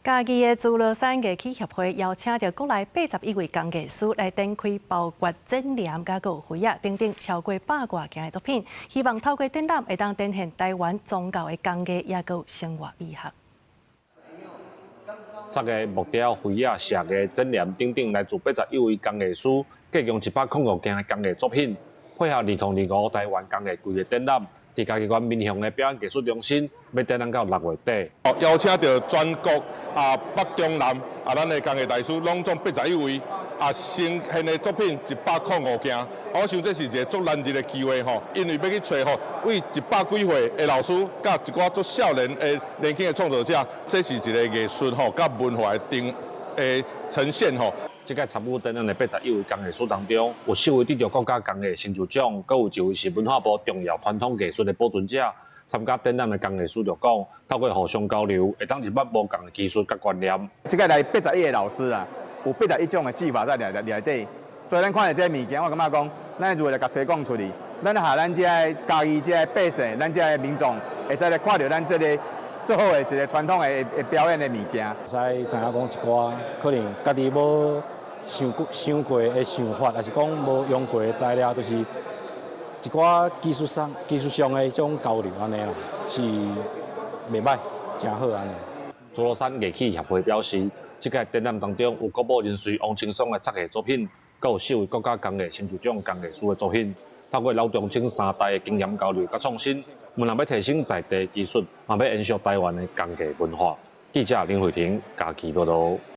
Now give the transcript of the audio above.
嘉义的自乐山艺器协会邀请到国内81位工艺师来展开包括剪黏、甲个灰啊等等超过100外件的作品，希望透过展览会当展现台湾宗教的工艺，也个生活美学。作个木雕、灰啊、石个、剪黏等等，来自81位工艺师，各用105件的工艺作品，配合2025台湾工艺季的展览。伫嘉义县民雄的表演艺术中心，要展览到6月底。邀请到全国北中南咱的工艺大师，拢总81位，呈现的作品105件。我想这是一个足难得的机会吼，因为要去找为100几岁的老师，甲一寡足少年的年轻的创作者，这是一个艺术吼，甲文化的呈现吼。这届参与展览的81位工艺师当中，有4位得到国家工艺成就奖，阁有1位是文化部重要传统艺术的保存者。参加展览的工艺师就讲，透过互相交流，会当入捌无共的技术甲观念。这个来81个老师啊，有81种的技法在内底，所以咱看到这些物件，我感觉讲，咱如果来甲推广出去，咱下咱这嘉义这百姓，咱这民众，会使来看到咱这个最好的一个传统的表演的物件。使知影讲一寡可能家己无想过的想法，还是讲无用过的材料，就是一寡技术上的迄种交流安尼啦，是袂歹，真好安尼。自乐山艺器协会表示，这届展览当中有国宝人瑞王清爽的作艺作品，阁有4位国家工艺成就奖工艺师的作品。透过老中青3代的经验交流甲创新，无论要提升在地技术，嘛要延续台湾的工艺文化。记者林慧婷，嘉义报道。